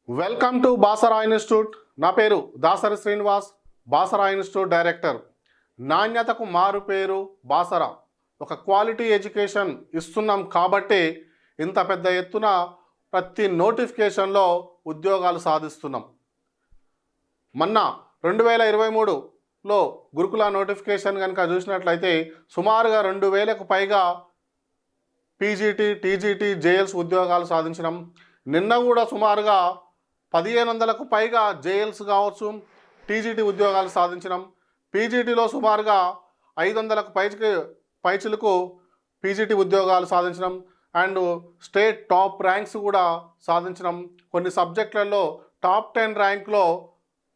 Welcome to Basara institute. నా పేరు Dasari Srinivas, Basara institute director. నాణ్యతకు మారు పేరు బాసరా. ఒక క్వాలిటీ ఎడ్యుకేషన్ ఇస్తున్నాం కాబట్టి ఇంత పెద్ద ఎత్తున ప్రతి నోటిఫికేషన్లో ఉద్యోగాలు సాధిస్తున్నాం. మొన్న 2023లో గురుకుల నోటిఫికేషన్ కనుక చూసినట్లయితే సుమారుగా 2000కు పైగా పీజీటీ, టీజీటీ, జేఎల్స్ ఉద్యోగాలు సాధించినాం. నిన్న కూడా సుమారుగా 1500కు పైగా జేఎల్స్ కావచ్చు, టీజీటీ ఉద్యోగాలు సాధించినాం. పీజీటీలో సుమారుగా 500కు పైచిలకు పీజీటీ ఉద్యోగాలు సాధించినాం. అండ్ స్టేట్ టాప్ ర్యాంక్స్ కూడా సాధించినాం. కొన్ని సబ్జెక్టులలో టాప్ 10 ర్యాంక్లో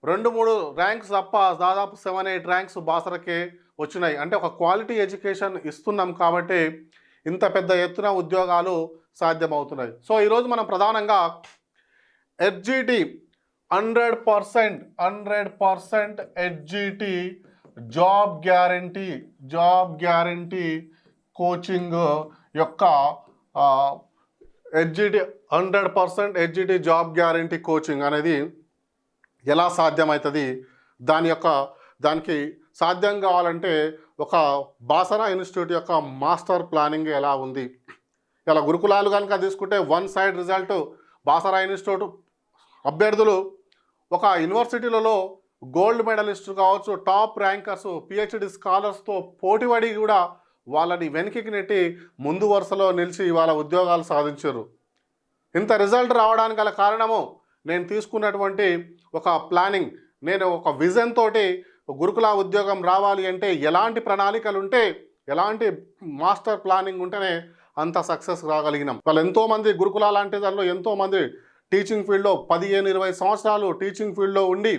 2-3 ర్యాంక్స్ తప్ప దాదాపు 7-8 ర్యాంక్స్ బాసరకే వచ్చినాయి. అంటే ఒక క్వాలిటీ ఎడ్యుకేషన్ ఇస్తున్నాం కాబట్టి ఇంత పెద్ద ఎత్తున ఉద్యోగాలు సాధ్యమవుతున్నాయి. సో ఈరోజు మనం ప్రధానంగా ఎడ్జిటి 100% ఎడ్జిటి జాబ్ గ్యారంటీ కోచింగ్ యొక్క ఎడ్జిటి 100% ఎడ్జిటి జాబ్ గ్యారంటీ కోచింగ్ అనేది ఎలా సాధ్యమవుతుంది, దానికి సాధ్యం కావాలంటే ఒక బాసరా ఇన్స్టిట్యూట్ యొక్క మాస్టర్ ప్లానింగ్ ఎలా ఉంది. ఇలా గురుకులాలు కనుక తీసుకుంటే one side result Basara institute అభ్యర్థులు ఒక యూనివర్సిటీలలో గోల్డ్ మెడలిస్ట్ కావచ్చు, టాప్ ర్యాంకర్స్, పిహెచ్డి స్కాలర్స్తో పోటీపడి కూడా వాళ్ళని వెనక్కి నెట్టి ముందు వరుసలో నిలిచి వాళ్ళ ఉద్యోగాలు సాధించారు. ఇంత రిజల్ట్ రావడానికి గల కారణము నేను తీసుకున్నటువంటి ఒక ప్లానింగ్. నేను ఒక విజన్ తోటి గురుకుల ఉద్యోగం రావాలి అంటే ఎలాంటి ప్రణాళికలు ఉంటే, ఎలాంటి మాస్టర్ ప్లానింగ్ ఉంటేనే అంత సక్సెస్ రాగలిగినాం. వాళ్ళు ఎంతోమంది గురుకుల లాంటి దానిలో ఎంతోమంది టీచింగ్ ఫీల్డ్లో 15-20 సంవత్సరాలు టీచింగ్ ఫీల్డ్లో ఉండి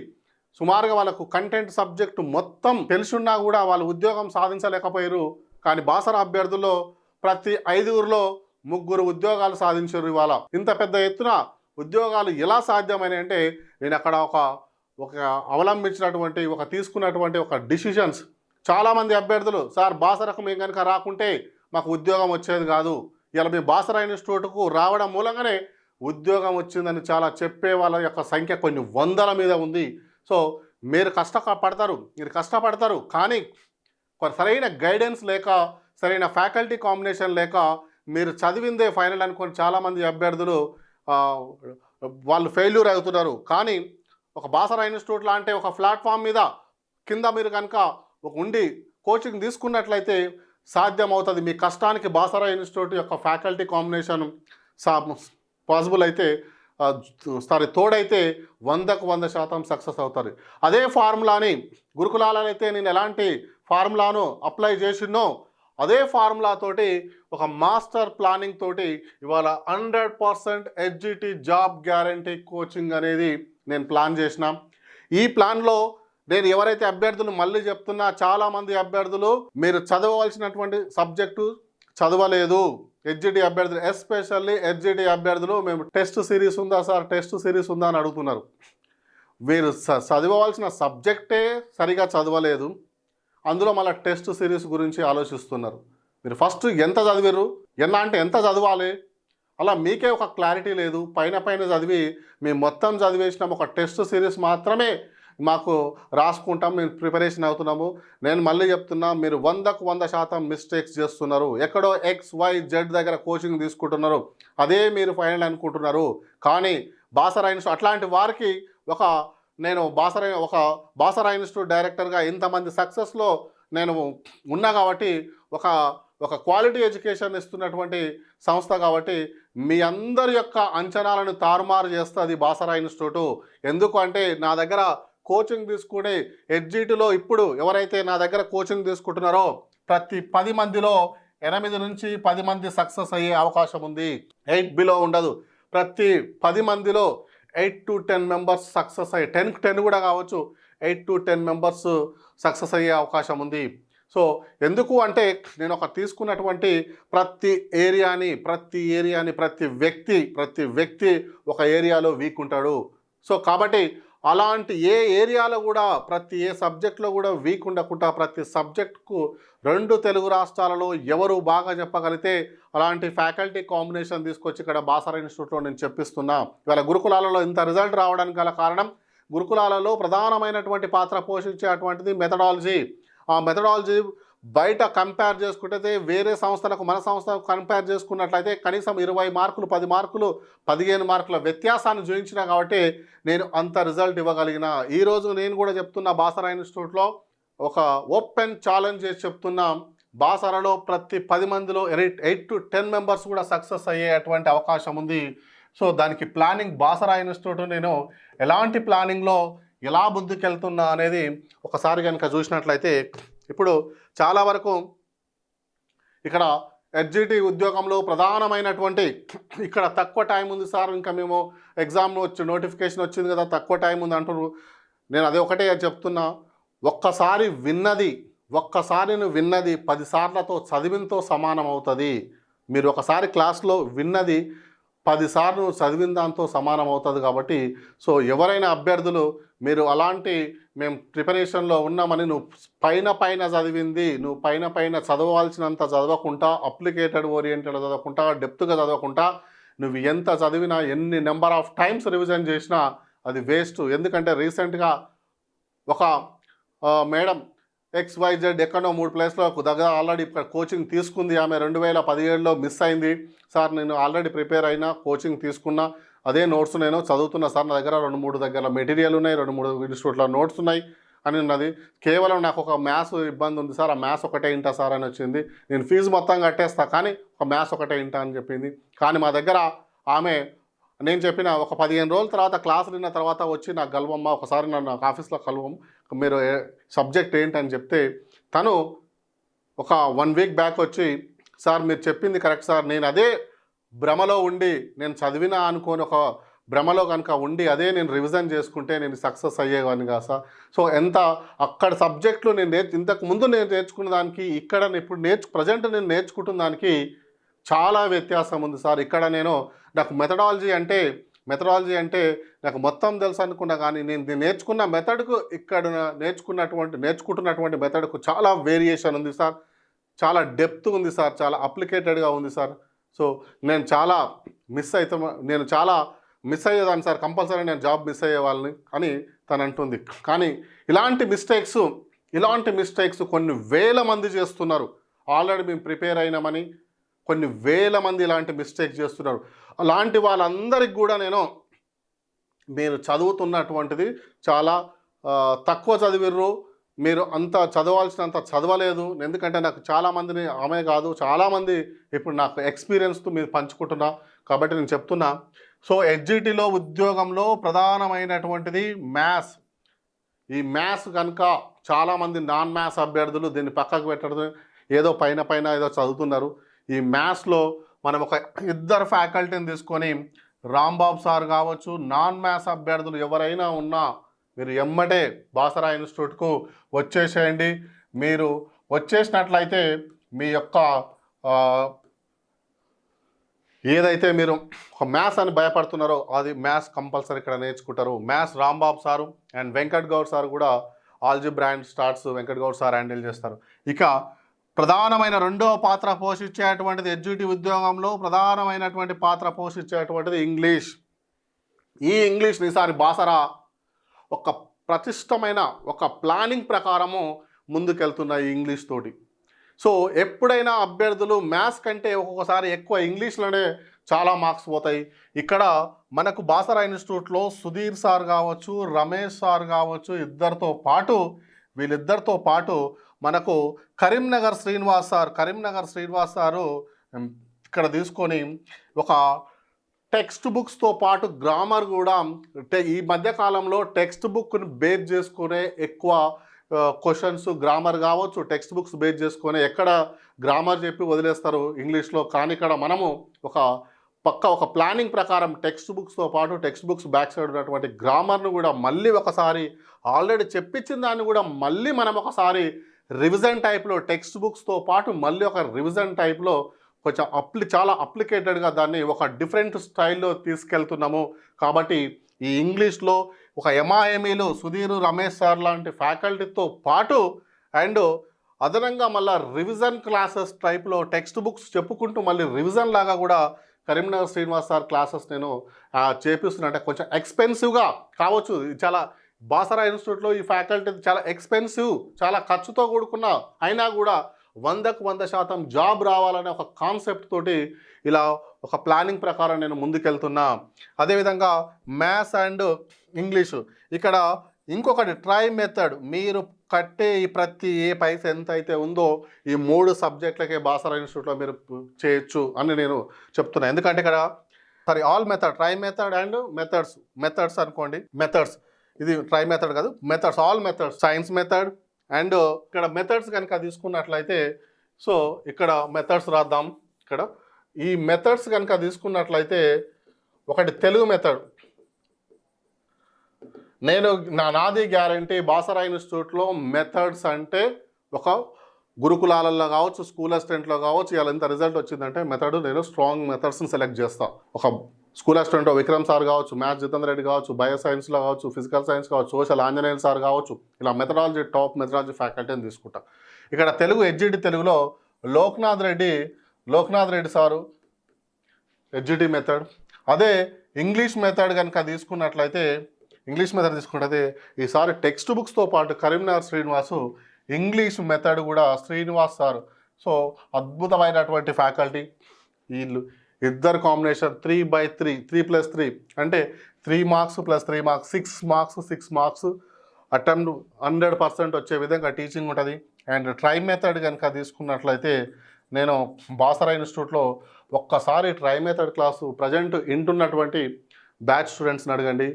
సుమారుగా వాళ్ళకు కంటెంట్ సబ్జెక్టు మొత్తం తెలుసున్నా కూడా వాళ్ళు ఉద్యోగం సాధించలేకపోయారు. కానీ బాసరా అభ్యర్థుల్లో ప్రతి 5గురిలో 3 ఉద్యోగాలు సాధించారు. ఇవాళ ఇంత పెద్ద ఎత్తున ఉద్యోగాలు ఎలా సాధ్యమైనాయి అంటే నేను అక్కడ ఒక అవలంబించినటువంటి తీసుకున్నటువంటి ఒక డిసిషన్స్. చాలామంది అభ్యర్థులు సార్ బాసరకు మేము కనుక రాకుంటే మాకు ఉద్యోగం వచ్చేది కాదు, ఇలా మీ బాసరా ఇన్స్టిట్యూట్కు రావడం మూలంగానే ఉద్యోగం వచ్చిందని చాలా చెప్పే వాళ్ళ యొక్క సంఖ్య కొన్ని వందల మీద ఉంది. సో మీరు కష్టపడతారు కానీ సరైన గైడెన్స్ లేక, సరైన ఫ్యాకల్టీ కాంబినేషన్ లేక మీరు చదివిందే ఫైనల్ అనుకొని చాలామంది అభ్యర్థులు వాళ్ళు ఫెయిల్యూర్ అవుతున్నారు. కానీ ఒక బాసరా ఇన్స్టిట్యూట్ లాంటి ఒక ప్లాట్ఫామ్ మీద కింద మీరు కనుక ఉండి కోచింగ్ తీసుకున్నట్లయితే సాధ్యమవుతుంది. మీ కష్టానికి బాసరా ఇన్స్టిట్యూట్ యొక్క ఫ్యాకల్టీ కాంబినేషన్ పాసిబుల్ అయితే తోడైతే 100కు 100% సక్సెస్ అవుతారు. అదే ఫార్ములాని గురుకులాలైతే నేను ఎలాంటి ఫార్ములాను అప్లై చేసినో అదే ఫార్ములాతోటి ఒక మాస్టర్ ప్లానింగ్ తోటి ఇవాళ 100% ఎడ్జిటి జాబ్ గ్యారంటీ కోచింగ్ అనేది నేను ప్లాన్ చేసిన. ఈ ప్లాన్లో నేను ఎవరైతే అభ్యర్థులు మళ్ళీ చెప్తున్నా, చాలామంది అభ్యర్థులు మీరు చదవవలసినటువంటి సబ్జెక్టు చదవలేదు. ఎడ్జిటి అభ్యర్థులు, ఎస్పెషల్లీ ఎడ్జిటి అభ్యర్థులు, మేము టెస్ట్ సిరీస్ ఉందా సార్, టెస్ట్ సిరీస్ ఉందా అని అడుగుతున్నారు. మీరు చదవవలసిన సబ్జెక్టే సరిగా చదవలేదు, అందులో మళ్ళీ టెస్ట్ సిరీస్ గురించి ఆలోచిస్తున్నారు. మీరు ఫస్ట్ ఎంత చదివారు, ఎంత చదవాలి, అలా మీకే ఒక క్లారిటీ లేదు. పైన చదివి మేము మొత్తం చదివేసినాం, ఒక టెస్ట్ సిరీస్ మాత్రమే మాకు రాసుకుంటాం, మేము ప్రిపరేషన్ అవుతున్నాము. నేను మళ్ళీ చెప్తున్నా, మీరు 100కు 100% మిస్టేక్స్ చేస్తున్నారు. ఎక్కడో XYZ దగ్గర కోచింగ్ తీసుకుంటున్నారు, అదే మీరు ఫైనల్ అనుకుంటున్నారు. కానీ బాసరా ఇన్స్టిట్యూట్ అట్లాంటి వారికి నేను బాసరా ఇన్స్టిట్యూట్ డైరెక్టర్గా ఇంతమంది సక్సెస్లో నేను ఉన్నా కాబట్టి ఒక క్వాలిటీ ఎడ్యుకేషన్ ఇస్తున్నటువంటి సంస్థ కాబట్టి మీ అందరి యొక్క అంచనాలను తారుమారు చేస్తుంది బాసరా ఇన్స్టిట్యూట్. ఎందుకు అంటే నా దగ్గర కోచింగ్ తీసుకునే ఎడ్జిటిలో ఇప్పుడు ఎవరైతే నా దగ్గర కోచింగ్ తీసుకుంటున్నారో ప్రతి 10 మందిలో 8 నుంచి 10 మంది సక్సెస్ అయ్యే అవకాశం ఉంది. 8 బిలో ఉండదు. ప్రతి 10 మందిలో 8 to 10 మెంబర్స్ సక్సెస్ అయ్యే, 10కి 10 కూడా కావచ్చు, 8 to 10 మెంబర్స్ సక్సెస్ అయ్యే అవకాశం ఉంది. సో ఎందుకు అంటే నేను తీసుకున్నటువంటి ప్రతి వ్యక్తి ఒక ఏరియాలో వీక్ ఉంటాడు. సో కాబట్టి అలాంటి ఏ ఏరియాలో కూడా ఏ సబ్జెక్ట్లో కూడా వీక్ ఉండకుండా ప్రతి సబ్జెక్టుకు 2 తెలుగు రాష్ట్రాలలో ఎవరు బాగా చెప్పగలిగితే అలాంటి ఫ్యాకల్టీ కాంబినేషన్ తీసుకొచ్చి ఇక్కడ బాసరా ఇన్స్టిట్యూట్లో నేను చెప్పిస్తున్నా. ఇవాళ గురుకులాలలో ఇంత రిజల్ట్ రావడానికి గల కారణం గురుకులాలలో ప్రధానమైనటువంటి పాత్ర పోషించేటువంటిది మెథడాలజీ. ఆ మెథడాలజీ బయట కంపేర్ చేసుకుంటే వేరే సంస్థలకు మన సంస్థలకు కంపేర్ చేసుకున్నట్లయితే కనీసం 20 మార్కులు 10 మార్కులు 15 మార్కుల వ్యత్యాసాన్ని చూపించినా కాబట్టి నేను అంత రిజల్ట్ ఇవ్వగలిగిన. ఈరోజు నేను కూడా చెప్తున్నా బాసరా ఇన్స్టిట్యూట్లో ఒక ఓపెన్ ఛాలెంజ్ చేసి చెప్తున్నా, బాసరాలో ప్రతి 10 మందిలో 8 to 10 మెంబర్స్ కూడా సక్సెస్ అయ్యేటువంటి అవకాశం ఉంది. సో దానికి ప్లానింగ్ బాసరా ఇన్స్టిట్యూట్ నేను ఎలాంటి ప్లానింగ్లో ఎలా ముందుకెళ్తున్నా అనేది ఒకసారి కనుక చూసినట్లయితే ఇప్పుడు చాలా వరకు ఇక్కడ హెచ్జిటి ఉద్యోగంలో ప్రధానమైనటువంటి ఇక్కడ తక్కువ టైం ఉంది సార్, ఇంకా మేము ఎగ్జామ్ నోటిఫికేషన్ వచ్చింది కదా తక్కువ టైం ఉంది అంటారు. నేను అదే ఒకటే చెప్తున్నా, ఒక్కసారి నువ్వు విన్నది 10 సార్లతో చదివినతో సమానం అవుతుంది. మీరు ఒకసారి క్లాస్లో విన్నది 10 సార్లు చదివిన దాంతో సమానం అవుతుంది. కాబట్టి సో ఎవరైనా అభ్యర్థులు మీరు అలాంటి మేము ప్రిపరేషన్లో ఉన్నామని నువ్వు పైన చదివింది నువ్వు పైన చదవాల్సినంత చదవకుండా, అప్లికేటెడ్ ఓరియంటెడ్ చదవకుండా, డెప్త్గా చదవకుండా నువ్వు ఎంత చదివినా ఎన్ని నెంబర్ ఆఫ్ టైమ్స్ రివిజన్ చేసినా అది వేస్ట్. ఎందుకంటే రీసెంట్గా ఒక మేడం XYZ ఎక్కడో 3 ప్లేస్లో దగ్గర ఆల్రెడీ కోచింగ్ తీసుకుంది. ఆమె 2017లో మిస్ అయింది. సార్ నేను ఆల్రెడీ ప్రిపేర్ అయినా, కోచింగ్ తీసుకున్నా, అదే నోట్స్ నేను చదువుతున్నా సార్, నా దగ్గర 2-3 దగ్గర మెటీరియల్ ఉన్నాయి, 2-3 ఇన్స్టిట్యూట్లో నోట్స్ ఉన్నాయి అని ఉన్నది. కేవలం నాకు ఒక మ్యాథ్స్ ఇబ్బంది ఉంది సార్, ఆ మ్యాథ్స్ ఒకటే ఇంటా సార్ అని వచ్చింది. నేను ఫీజు మొత్తం కట్టేస్తా కానీ ఒక మ్యాథ్స్ ఒకటే ఇంటా అని చెప్పింది. కానీ మా దగ్గర ఆమె నేను చెప్పిన ఒక 15 రోజుల తర్వాత క్లాసులు విన్న తర్వాత వచ్చి నాకు కలవమ్మ, ఒకసారి నాకు ఆఫీస్లో కలవం, మీరు సబ్జెక్ట్ ఏంటని చెప్తే తను ఒక 1 వీక్ బ్యాక్ వచ్చి సార్ మీరు చెప్పింది కరెక్ట్ సార్, నేను అదే భ్రమలో ఉండి నేను చదివినా అనుకోని ఒక భ్రమలో కనుక ఉండి అదే నేను రివిజన్ చేసుకుంటే నేను సక్సెస్ అయ్యేవాడిని కదా సార్. సో ఎంత అక్కడ సబ్జెక్టులు నేను ఇంతకు ముందు నేను నేర్చుకున్న దానికి ఇక్కడ ఇప్పుడు ప్రజెంట్ నేను నేర్చుకుంటున్న దానికి చాలా వ్యత్యాసం ఉంది సార్. ఇక్కడ నాకు మెథడాలజీ అంటే నాకు మొత్తం తెలుసు అనుకున్నా, కానీ నేను నేర్చుకున్న మెథడ్కు ఇక్కడ నేర్చుకుంటున్నటువంటి మెథడ్కు చాలా వేరియేషన్ ఉంది సార్, చాలా డెప్త్ ఉంది సార్, చాలా అప్లికేటెడ్గా ఉంది సార్. సో నేను చాలా మిస్ అయ్యేదాన్ని సార్, కంపల్సరీ నేను జాబ్ మిస్ అయ్యే వాళ్ళని అని తను అంటుంది. కానీ ఇలాంటి మిస్టేక్స్ కొన్ని వేల మంది చేస్తున్నారు. ఆల్రెడీ మేము ప్రిపేర్ అయినామని కొన్ని వేల మంది ఇలాంటి మిస్టేక్ చేస్తున్నారు. అలాంటి వాళ్ళందరికీ కూడా మీరు చదువుతున్నటువంటిది చాలా తక్కువ చదివిర్రు, మీరు అంత చదవాల్సినంత చదవలేదు. ఎందుకంటే నాకు చాలామందిని ఆమె కాదు చాలామంది ఇప్పుడు నాకు ఎక్స్పీరియన్స్తో మీరు పంచుకుంటున్నా కాబట్టి నేను చెప్తున్నా. సో హెచ్జిటిలో ఉద్యోగంలో ప్రధానమైనటువంటిది మ్యాథ్స్. ఈ మ్యాథ్స్ కనుక చాలామంది నాన్ మ్యాథ్స్ అభ్యర్థులు దీన్ని పక్కకు పెట్టడం ఏదో పైన ఏదో చదువుతున్నారు. ఈ మ్యాథ్స్లో మనం ఒక 2 ఫ్యాకల్టీని తీసుకొని రాంబాబు సార్ కావచ్చు, నాన్ మ్యాథ్స్ అభ్యర్థులు ఎవరైనా ఉన్నా మీరు ఎమ్మటే బాసరా ఇన్స్టిట్యూట్కు వచ్చేసేయండి. మీరు వచ్చేసినట్లయితే మీ యొక్క ఏదైతే మీరు ఒక మ్యాథ్స్ అని భయపడుతున్నారో అది మ్యాథ్స్ కంపల్సరీ ఇక్కడ నేర్చుకుంటారు. Maths Rambabu sir and Venkat Goud sir కూడా algebra and starts Venkat Goud sir handle చేస్తారు. ఇక ప్రధానమైన రెండవ పాత్ర పోషించేటువంటిది హెచ్జిటి ఉద్యోగంలో ప్రధానమైనటువంటి పాత్ర పోషించేటువంటిది ఇంగ్లీష్. ఈ ఇంగ్లీష్ని ఈసారి బాసరా ఒక ప్రతిష్టమైన ఒక ప్లానింగ్ ప్రకారము ముందుకెళ్తున్న ఈ ఇంగ్లీష్ తోటి. సో ఎప్పుడైనా అభ్యర్థులు మ్యాథ్స్ కంటే ఒక్కొక్కసారి ఎక్కువ ఇంగ్లీష్లోనే చాలా మార్క్స్ పోతాయి. ఇక్కడ మనకు బాసరా ఇన్స్టిట్యూట్లో సుధీర్ సార్ కావచ్చు, రమేష్ సార్ కావచ్చు, వీళ్ళిద్దరితో పాటు మనకు కరీంనగర్ శ్రీనివాస్ సారు ఇక్కడ తీసుకొని ఒక టెక్స్ట్ బుక్స్తో పాటు గ్రామర్ కూడా ఈ మధ్యకాలంలో టెక్స్ట్ బుక్ని బేస్ చేసుకునే ఎక్కువ క్వశ్చన్స్ గ్రామర్ కావచ్చు, టెక్స్ట్ బుక్స్ బేస్ చేసుకొని ఎక్కడ గ్రామర్ చెప్పి వదిలేస్తారు ఇంగ్లీష్లో. కానీ ఇక్కడ మనము ఒక ప్లానింగ్ ప్రకారం టెక్స్ట్ బుక్స్తో పాటు టెక్స్ట్ బుక్స్ బ్యాక్ సైడ్ ఉన్నటువంటి గ్రామర్ను కూడా మళ్ళీ ఒకసారి ఆల్రెడీ చెప్పించిన దాన్ని కూడా మళ్ళీ మనం ఒకసారి రివిజన్ టైప్లో టెక్స్ట్ బుక్స్తో పాటు మళ్ళీ ఒక రివిజన్ టైప్లో కొంచెం చాలా అప్లికేటెడ్గా దాన్ని ఒక డిఫరెంట్ స్టైల్లో తీసుకెళ్తున్నాము. కాబట్టి ఈ ఇంగ్లీష్లో ఒక ఎంఐఎంఈలు సుధీర్ రమేష్ సార్ లాంటి ఫ్యాకల్టీతో పాటు అండ్ అదనంగా మళ్ళీ రివిజన్ క్లాసెస్ టైప్లో టెక్స్ట్ బుక్స్ చెప్పుకుంటూ మళ్ళీ రివిజన్ లాగా కూడా కరీంనగర్ శ్రీనివాస్ సార్ క్లాసెస్ నేను చేపిస్తున్నా. అంటే కొంచెం ఎక్స్పెన్సివ్గా కావచ్చు, చాలా బాసరా ఇన్స్టిట్యూట్లో ఈ ఫ్యాకల్టీ చాలా ఎక్స్పెన్సివ్, చాలా ఖర్చుతో కూడుకున్న అయినా కూడా 100కు 100% జాబ్ రావాలనే ఒక కాన్సెప్ట్ తోటి ఇలా ఒక ప్లానింగ్ ప్రకారం నేను ముందుకెళ్తున్నా. అదేవిధంగా మ్యాథ్స్ అండ్ ఇంగ్లీషు ఇక్కడ ఇంకొకటి ట్రై మెథడ్, మీరు కట్టే ఈ ప్రతి ఏ పైస ఎంత అయితే ఉందో ఈ 3 సబ్జెక్టులకే బాసరా ఇన్స్టిట్యూట్లో మీరు చేయొచ్చు అని నేను చెప్తున్నా. ఎందుకంటే ఇక్కడ all method, try method and methods అనుకోండి, మెథడ్స్ ఇది ట్రై మెథడ్ కాదు, methods, all methods, science method and ఇక్కడ మెథడ్స్ కనుక తీసుకున్నట్లయితే సో ఇక్కడ మెథడ్స్ రాద్దాం. ఇక్కడ ఈ మెథడ్స్ కనుక తీసుకున్నట్లయితే ఒకటి తెలుగు మెథడ్, నేను నాది గ్యారంటీ బాసరా ఇన్స్టిట్యూట్లో మెథడ్స్ అంటే ఒక గురుకులాలలో కావచ్చు, స్కూల్ అసిస్టెంట్లో కావచ్చు, ఇలా ఎంత రిజల్ట్ వచ్చిందంటే మెథడ్ నేను స్ట్రాంగ్ మెథడ్స్ని సెలెక్ట్ చేస్తాను. ఒక స్కూల్ అసిస్టెంట్ విక్రమ్ సార్ కావచ్చు, మ్యాథ్స్ జితేంద్ర రెడ్డి కావచ్చు, బయో సైన్స్లో కావచ్చు, ఫిజికల్ సైన్స్ కావచ్చు, సోషల్ ఆంజనేయులు సార్ కావచ్చు, ఇలా మెథడాలజీ టాప్ మెథడాలజీ ఫ్యాకల్టీని తీసుకుంటా. ఇక్కడ తెలుగు హెచ్జిటి తెలుగులో Loknath Reddy sir HGT method. అదే ఇంగ్లీష్ మెథడ్ కనుక తీసుకున్నట్లయితే ఈసారి టెక్స్ట్ బుక్స్తో పాటు కరీంనగర్ శ్రీనివాసు ఇంగ్లీష్ మెథడ్ కూడా శ్రీనివాస్ సార్. సో అద్భుతమైనటువంటి ఫ్యాకల్టీ. వీళ్ళు ఇద్దరు కాంబినేషన్ 3/3 3+3 అంటే 3 మార్క్స్ + 3 మార్క్స్ 6 మార్క్స్ అటెంప్ట్ 100% వచ్చే విధంగా టీచింగ్ ఉంటుంది. అండ్ ట్రై మెథడ్ కనుక తీసుకున్నట్లయితే నేను బాసరా ఇన్స్టిట్యూట్లో ఒక్కసారి ట్రై మెథడ్ క్లాసు ప్రజెంట్ వింటున్నటువంటి బ్యాచ్ స్టూడెంట్స్ని అడగండి,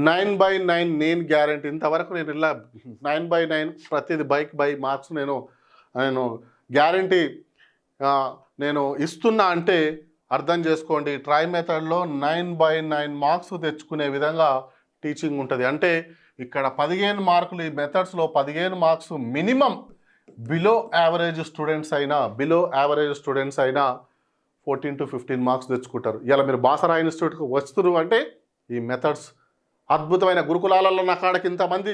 9/9 నేను గ్యారంటీ. ఇంతవరకు నేను ఇలా 9/9 ప్రతిది బై మార్క్స్ నేను గ్యారంటీ నేను ఇస్తున్నా అంటే అర్థం చేసుకోండి. ట్రై మెథడ్లో 9/9 మార్క్స్ తెచ్చుకునే విధంగా టీచింగ్ ఉంటుంది. అంటే ఇక్కడ 15 మార్కులు, ఈ మెథడ్స్లో 15 marks minimum below average students అయినా 14 to 15 మార్క్స్ తెచ్చుకుంటారు. ఇలా మీరు బాసరా ఇన్స్టిట్యూట్కి వస్తున్నారు అంటే ఈ మెథడ్స్ అద్భుతమైన గురుకులాలలో నా కాడకి ఇంతమంది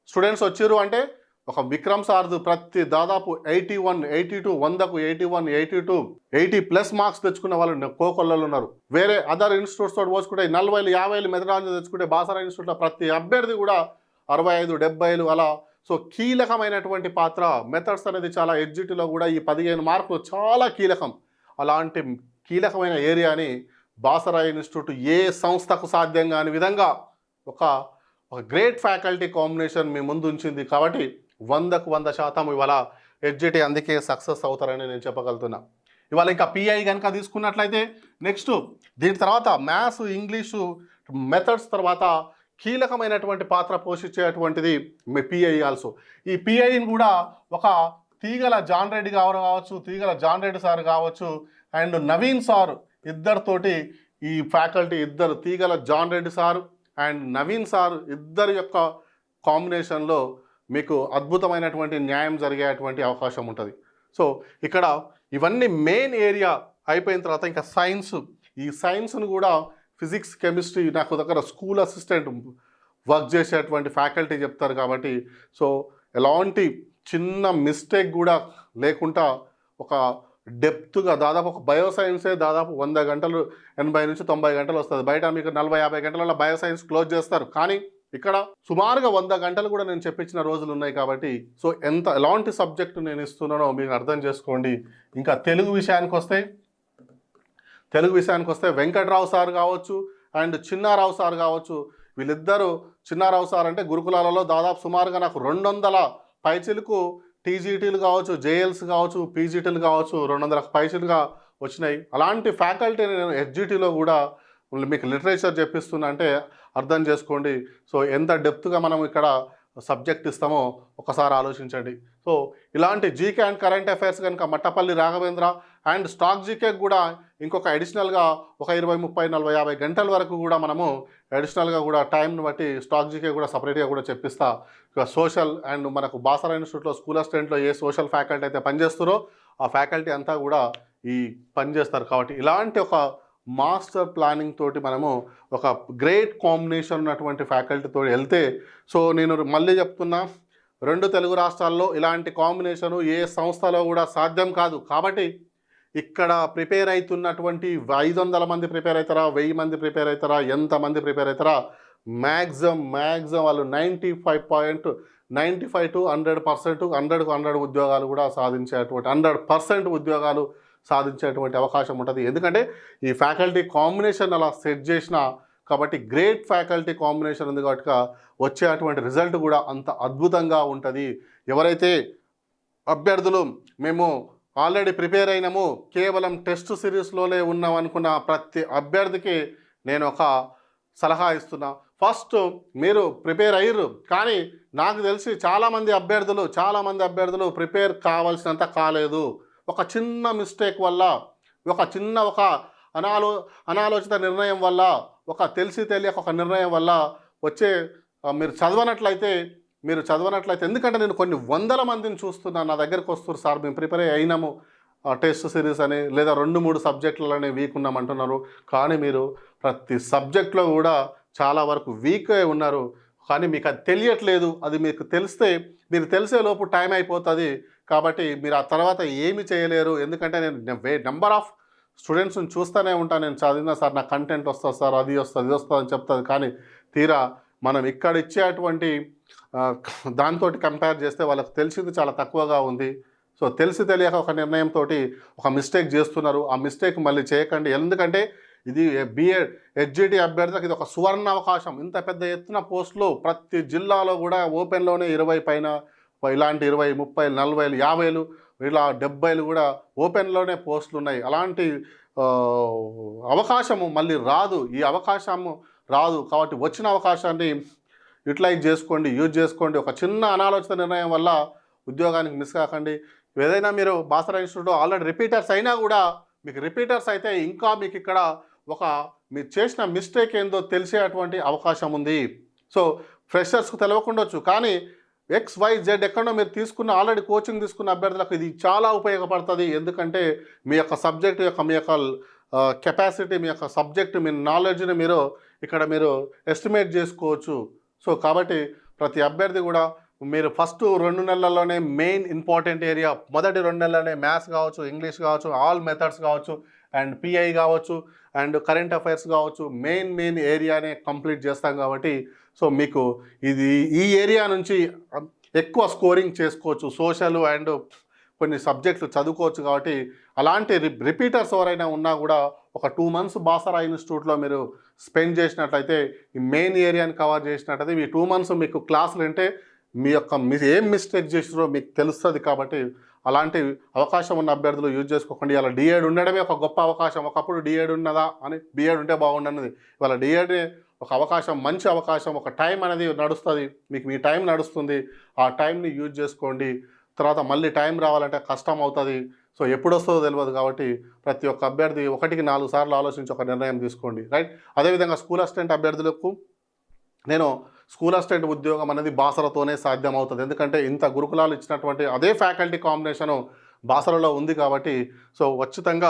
స్టూడెంట్స్ వచ్చారు అంటే ఒక విక్రమ్ సార్ది ప్రతి దాదాపు 81, 82, 100కు 81, 82, 80+ మార్క్స్ తెచ్చుకున్న వాళ్ళు కోకొల్లలు ఉన్నారు. వేరే అదర్ ఇన్స్టిట్యూట్స్ తోటి పోసుకుంటే 40, 50 మెథడాలజీ తెచ్చుకుంటే బాసరా ఇన్స్టిట్యూట్లో ప్రతి అభ్యర్థి కూడా 65, 70 అలా. సో కీలకమైనటువంటి పాత్ర మెథడ్స్ అనేది చాలా హెచ్జిటిలో కూడా ఈ 15 మార్కులు చాలా కీలకం. అలాంటి కీలకమైన ఏరియాని బాసరా ఇన్స్టిట్యూట్ ఏ సంస్థకు సాధ్యం కాని విధంగా ఒక గ్రేట్ ఫ్యాకల్టీ కాంబినేషన్ మీ ముందు ఉంచింది. కాబట్టి 100కు 100% ఇవాళ హెచ్జిటి అందుకే సక్సెస్ అవుతారని నేను చెప్పగలుగుతున్నా. ఇవాళ ఇంకా పిఐ కనుక తీసుకున్నట్లయితే నెక్స్ట్ దీని తర్వాత మ్యాథ్స్, ఇంగ్లీషు మెథడ్స్ తర్వాత కీలకమైనటువంటి పాత్ర పోషించేటువంటిది మీ పిఐ ఆల్సో. ఈ పిఐని కూడా ఒక తీగల జాన్ రెడ్డి కావచ్చు, తీగల జాన్ రెడ్డి సార్ కావచ్చు అండ్ నవీన్ సార్ ఇద్దరితోటి ఈ ఫ్యాకల్టీ ఇద్దరు, Teegala John Reddy sir and Naveen sir ఇద్దరి యొక్క కాంబినేషన్లో మీకు అద్భుతమైనటువంటి న్యాయం జరిగేటువంటి అవకాశం ఉంటుంది. సో ఇక్కడ ఇవన్నీ మెయిన్ ఏరియా అయిపోయిన తర్వాత ఇంకా సైన్స్, ఈ సైన్స్ను కూడా ఫిజిక్స్, కెమిస్ట్రీ నాకు దగ్గర స్కూల్ అసిస్టెంట్ వర్క్ చేసేటువంటి ఫ్యాకల్టీ చెప్తారు. కాబట్టి సో ఎలాంటి చిన్న మిస్టేక్ కూడా లేకుండా ఒక డెప్త్గా దాదాపు ఒక బయోసైన్సే దాదాపు 100 గంటలు, 80 నుంచి 90 గంటలు వస్తుంది. బయట మీకు 40-50 గంటలలో బయోసైన్స్ క్లోజ్ చేస్తారు. కానీ ఇక్కడ సుమారుగా 100 గంటలు కూడా నేను చెప్పించిన రోజులు ఉన్నాయి. కాబట్టి సో ఎలాంటి సబ్జెక్టు నేను ఇస్తున్నానో మీకు అర్థం చేసుకోండి. ఇంకా తెలుగు విషయానికి వస్తే వెంకట్రావు సార్ కావచ్చు అండ్ చిన్నారావు సార్ కావచ్చు. వీళ్ళిద్దరూ, చిన్నారావు సార్ అంటే గురుకులాలలో దాదాపు సుమారుగా నాకు 200 పైచిలకు టీజీటీలు కావచ్చు, జేఎల్స్ కావచ్చు, పీజీటీలు కావచ్చు 200 పైచిలుగా వచ్చినాయి. అలాంటి ఫ్యాకల్టీని నేను హెచ్జిటిలో కూడా మీకు లిటరేచర్ చెప్పిస్తున్నా అంటే అర్థం చేసుకోండి. సో ఎంత డెప్త్గా మనం ఇక్కడ సబ్జెక్ట్ ఇస్తామో ఒకసారి ఆలోచించండి. సో ఇలాంటి జీకే అండ్ కరెంట్ అఫైర్స్ కనుక Mattapalli Raghavendra and stock GK కూడా ఇంకొక అడిషనల్గా ఒక 20, 30, 40, 50 గంటల వరకు కూడా మనము అడిషనల్గా కూడా టైంని బట్టి స్టాక్ జీకే కూడా సపరేట్గా కూడా చెప్పిస్తా. ఇక సోషల్ అండ్ మనకు బాసరా ఇన్స్టిట్యూట్లో స్కూల్ అసిస్టెంట్లో ఏ సోషల్ ఫ్యాకల్టీ అయితే పనిచేస్తారో ఆ ఫ్యాకల్టీ అంతా కూడా ఈ పనిచేస్తారు. కాబట్టి ఇలాంటి ఒక మాస్టర్ ప్లానింగ్ తోటి మనము ఒక గ్రేట్ కాంబినేషన్ ఉన్నటువంటి ఫ్యాకల్టీతో వెళ్తే, సో నేను మళ్ళీ చెప్తున్నా, 2 తెలుగు రాష్ట్రాల్లో ఇలాంటి కాంబినేషను ఏ సంస్థలో కూడా సాధ్యం కాదు. కాబట్టి ఇక్కడ ప్రిపేర్ అవుతున్నటువంటి 500 మంది ప్రిపేర్ అవుతారా, 1000 మంది ప్రిపేర్ అవుతారా, ఎంతమంది ప్రిపేర్ అవుతారా, మ్యాక్సిమం వాళ్ళు 95 to 100%, 100కు 100 ఉద్యోగాలు కూడా సాధించేటువంటి 100% ఉద్యోగాలు సాధించేటువంటి అవకాశం ఉంటుంది. ఎందుకంటే ఈ ఫ్యాకల్టీ కాంబినేషన్ అలా సెట్ చేసిన కాబట్టి, గ్రేట్ ఫ్యాకల్టీ కాంబినేషన్ ఉంది కాబట్టి వచ్చేటువంటి రిజల్ట్ కూడా అంత అద్భుతంగా ఉంటుంది. ఎవరైతే అభ్యర్థులు మేము ఆల్రెడీ ప్రిపేర్ అయినాము, కేవలం టెస్ట్ సిరీస్లోనే ఉన్నాం అనుకున్న ప్రతి అభ్యర్థికి నేను ఒక సలహా ఇస్తున్నా. ఫస్ట్ మీరు ప్రిపేర్ అయ్యారు, కానీ నాకు తెలిసి చాలామంది అభ్యర్థులు ప్రిపేర్ కావాల్సినంత కాలేదు. ఒక చిన్న మిస్టేక్ వల్ల, ఒక అనాలోచిత నిర్ణయం వల్ల, ఒక తెలియక ఒక నిర్ణయం వల్ల వచ్చే మీరు చదవనట్లయితే, ఎందుకంటే నేను కొన్ని 100 మందిని చూస్తున్నాను, నా దగ్గరికి వస్తారు, సార్ మేము ప్రిపేర్ అయినాము టెస్ట్ సిరీస్ అని, లేదా 2-3 సబ్జెక్టులనే వీక్ ఉన్నామంటున్నారు, కానీ మీరు ప్రతి సబ్జెక్ట్లో కూడా చాలా వరకు వీక్ ఉన్నారు. కానీ మీకు అది తెలియట్లేదు. అది మీకు తెలిస్తే, మీరు తెలిసే లోపు టైం అయిపోతుంది. కాబట్టి మీరు ఆ తర్వాత ఏమి చేయలేరు. ఎందుకంటే నేను నెంబర్ ఆఫ్ స్టూడెంట్స్ని చూస్తూనే ఉంటాను. నేను చదివినా సార్ నాకు కంటెంట్ వస్తుంది సార్, అది వస్తుంది ఇది వస్తుంది అని చెప్తుంది. కానీ తీరా మనం ఇక్కడ ఇచ్చేటువంటి దాంతో కంపేర్ చేస్తే వాళ్ళకి తెలిసింది చాలా తక్కువగా ఉంది. సో తెలియక ఒక నిర్ణయంతో ఒక మిస్టేక్ చేస్తున్నారు. ఆ మిస్టేక్ మళ్ళీ చేయకండి. ఎందుకంటే ఇది బిఎడ్ హెచ్జిటి అభ్యర్థులకు ఇది ఒక సువర్ణ అవకాశం. ఇంత పెద్ద ఎత్తున పోస్టులు ప్రతి జిల్లాలో కూడా ఓపెన్లోనే 20 పైన, ఇలాంటి 20, 30, 40, 50 ఇలా 70 కూడా ఓపెన్లోనే పోస్టులు ఉన్నాయి. అలాంటి అవకాశము మళ్ళీ రాదు. ఈ అవకాశము రాదు. కాబట్టి వచ్చిన అవకాశాన్ని యూటిలైజ్ చేసుకోండి, యూజ్ చేసుకోండి. ఒక చిన్న అనాలోచిత నిర్ణయం వల్ల ఉద్యోగానికి మిస్ కాకండి. ఏదైనా మీరు బాసరా ఇన్స్టిట్యూట్లో ఆల్రెడీ రిపీటర్స్ అయినా కూడా, మీకు రిపీటర్స్ అయితే ఇంకా మీకు ఇక్కడ మీరు చేసిన మిస్టేక్ ఏందో తెలిసేటువంటి అవకాశం ఉంది. సో ఫ్రెషర్స్కు తెలియకుండొచ్చు, కానీ XYZ ఎక్కడో మీరు ఆల్రెడీ కోచింగ్ తీసుకున్న అభ్యర్థులకు ఇది చాలా ఉపయోగపడుతుంది. ఎందుకంటే మీ యొక్క సబ్జెక్ట్ యొక్క మీ యొక్క కెపాసిటీ, మీ యొక్క సబ్జెక్ట్, మీ నాలెడ్జ్ని మీరు ఎస్టిమేట్ చేసుకోవచ్చు. సో కాబట్టి ప్రతి అభ్యర్థి కూడా మీరు ఫస్ట్ 2 నెలల్లోనే మెయిన్ ఇంపార్టెంట్ ఏరియా, మొదటి 2 నెలల్లోనే మ్యాథ్స్ కావచ్చు, ఇంగ్లీష్ కావచ్చు, ఆల్ మెథడ్స్ కావచ్చు, అండ్ పిఐ కావచ్చు, అండ్ కరెంట్ అఫైర్స్ కావచ్చు, మెయిన్ ఏరియానే కంప్లీట్ చేస్తాం. కాబట్టి సో మీకు ఈ ఏరియా నుంచి ఎక్కువ స్కోరింగ్ చేసుకోవచ్చు. సోషల్ అండ్ కొన్ని సబ్జెక్టులు చదువుకోవచ్చు. కాబట్టి అలాంటి రిపీటర్స్ ఎవరైనా ఉన్నా కూడా ఒక 2 months బాసరా ఇన్స్టిట్యూట్లో మీరు స్పెండ్ చేసినట్లయితే, ఈ మెయిన్ ఏరియాని కవర్ చేసినట్లయితే, ఈ 2 months మీకు క్లాసులు అంటే మీరు ఏం మిస్టేక్ చేసిరో మీకు తెలుస్తుంది. కాబట్టి అలాంటి అవకాశం ఉన్న అభ్యర్థులు యూజ్ చేసుకోకండి. ఇలా డిఎడ్ ఉండడమే ఒక గొప్ప అవకాశం. ఒకప్పుడు డిఎడ్ ఉన్నదా అని, బిఎడ్ ఉంటే బాగుండన్నది. ఇవాళ డిఎడ్ ఒక అవకాశం, మంచి అవకాశం. ఒక టైం అనేది నడుస్తుంది, మీకు మీ టైం నడుస్తుంది. ఆ టైంని యూజ్ చేసుకోండి. తర్వాత మళ్ళీ టైం రావాలంటే కష్టం అవుతుంది. సో ఎప్పుడు వస్తుందో తెలియదు. కాబట్టి ప్రతి ఒక్క అభ్యర్థి 1కి 4 సార్లు ఆలోచించి ఒక నిర్ణయం తీసుకోండి. రైట్. అదేవిధంగా స్కూల్ అసిస్టెంట్ అభ్యర్థులకు నేను స్కూల్ అసిస్టెంట్ ఉద్యోగం అనేది బాసరతోనే సాధ్యం అవుతుంది. ఎందుకంటే ఇంత గురుకులాలు ఇచ్చినటువంటి అదే ఫ్యాకల్టీ కాంబినేషను బాసరలో ఉంది. కాబట్టి సో ఖచ్చితంగా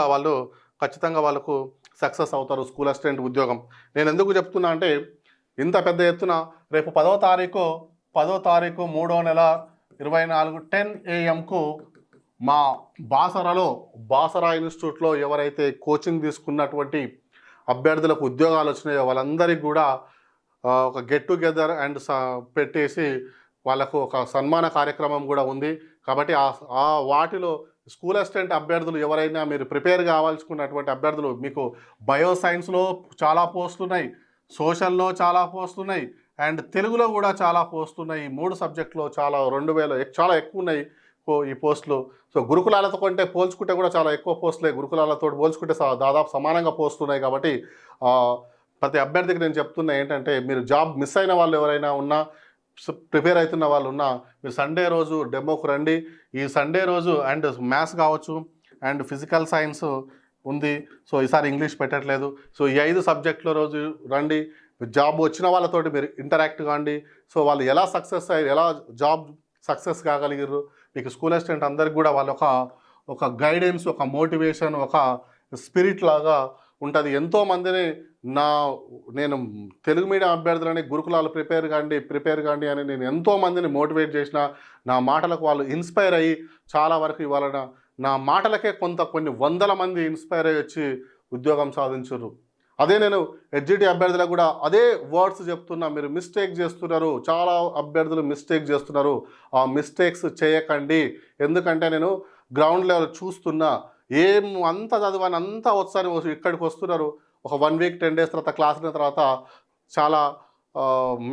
వాళ్ళకు సక్సెస్ అవుతారు స్కూల్ అసిస్టెంట్ ఉద్యోగం. నేను ఎందుకు చెప్తున్నా అంటే, ఇంత పెద్ద ఎత్తున రేపు 10వ తారీఖు 3వ నెల 24 10 AM మా బాసరా ఇన్స్టిట్యూట్లో ఎవరైతే కోచింగ్ తీసుకున్నటువంటి అభ్యర్థులకు ఉద్యోగాలు వచ్చినాయో వాళ్ళందరికీ కూడా ఒక గెట్ టుగెదర్ అండ్ పెట్టేసి వాళ్ళకు ఒక సన్మాన కార్యక్రమం కూడా ఉంది. కాబట్టి ఆ వాటిలో స్కూల్ అసిస్టెంట్ అభ్యర్థులు ఎవరైనా మీరు ప్రిపేర్ కావాల్సుకున్నటువంటి అభ్యర్థులు, మీకు బయోసైన్స్లో చాలా పోస్టులు ఉన్నాయి, సోషల్లో చాలా పోస్టులు ఉన్నాయి, అండ్ తెలుగులో కూడా చాలా పోస్టులు ఉన్నాయి. ఈ 3 సబ్జెక్టులో చాలా 2000 చాలా ఎక్కువ ఉన్నాయి ఈ పోస్టులు. సో గురుకులాలతో పోల్చుకుంటే కూడా చాలా ఎక్కువ పోస్టులే. గురుకులాలతో పోల్చుకుంటే దాదాపు సమానంగా పోస్టులు ఉన్నాయి. కాబట్టి ప్రతి అభ్యర్థికి నేను చెప్తున్నా ఏంటంటే, మీరు జాబ్ మిస్ అయిన వాళ్ళు ఎవరైనా ఉన్నా, ప్రిపేర్ అవుతున్న వాళ్ళు ఉన్నా, మీరు సండే రోజు డెమోకు రండి. ఈ సండే రోజు అండ్ మ్యాథ్స్ కావచ్చు అండ్ ఫిజికల్ సైన్స్ ఉంది. సో ఈసారి ఇంగ్లీష్ పెట్టట్లేదు. సో ఈ 5 సబ్జెక్టుల రోజు రండి. జాబ్ వచ్చిన వాళ్ళతోటి మీరు ఇంటరాక్ట్ కాండి. సో వాళ్ళు ఎలా సక్సెస్ అయ్యారు, ఎలా జాబ్ సక్సెస్ కాగలిగారు, మీకు స్కూల్ అసిస్టెంట్ అందరికి కూడా వాళ్ళు ఒక గైడెన్స్, ఒక మోటివేషన్, ఒక స్పిరిట్ లాగా ఉంటుంది. ఎంతోమందిని నేను తెలుగు మీడియం అభ్యర్థులని గురుకులాలు ప్రిపేర్ కాండి అని నేను ఎంతోమందిని మోటివేట్ చేసిన, నా మాటలకు వాళ్ళు ఇన్స్పైర్ అయ్యి చాలా వరకు ఇవాళ నా మాటలకే కొన్ని వందల మంది ఇన్స్పైర్ అయ్యి వచ్చి ఉద్యోగం సాధించారు. అదే నేను హెచ్జిటి అభ్యర్థులకు కూడా అదే వర్డ్స్ చెప్తున్నా. మీరు మిస్టేక్ చేస్తున్నారు, చాలా అభ్యర్థులు మిస్టేక్ చేస్తున్నారు. ఆ మిస్టేక్స్ చేయకండి. ఎందుకంటే నేను గ్రౌండ్ లెవెల్ చూస్తున్నా. ఏం అంత చదివాని అంతా ఒకసారి ఇక్కడికి వస్తున్నారు. ఒక 1 వీక్ 10 డేస్ తర్వాత క్లాస్ అయిన తర్వాత చాలా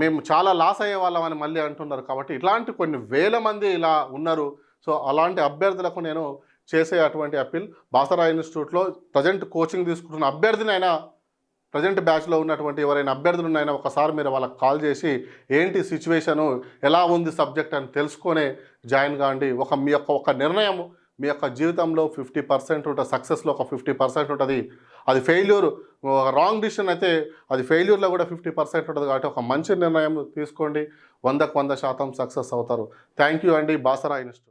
మేము చాలా లాస్ అయ్యే వాళ్ళమని మళ్ళీ అంటున్నారు. కాబట్టి ఇట్లాంటి కొన్ని వేల మంది ఇలా ఉన్నారు. సో అలాంటి అభ్యర్థులకు నేను చేసే అటువంటి అప్పీల్, బాసరా ఇన్స్టిట్యూట్లో ప్రజెంట్ కోచింగ్ తీసుకుంటున్న అభ్యర్థినైనా, ప్రజెంట్ బ్యాచ్లో ఉన్నటువంటి ఎవరైనా అభ్యర్థులున్నైనా ఒకసారి మీరు వాళ్ళకి కాల్ చేసి ఏంటి సిచ్యువేషను, ఎలా ఉంది సబ్జెక్ట్ అని తెలుసుకొనే జాయిన్ కాండి. మీ యొక్క నిర్ణయం మీ యొక్క జీవితంలో 50% ఉంటుంది, సక్సెస్లో ఒక 50% ఉంటుంది. అది రాంగ్ డిసిషన్ అయితే అది ఫెయిల్యూర్లో కూడా 50% ఉంటుంది. కాబట్టి ఒక మంచి నిర్ణయం తీసుకోండి, 100% సక్సెస్ అవుతారు. థ్యాంక్ యూ అండి, బాసరా ఇన్స్టిట్యూట్.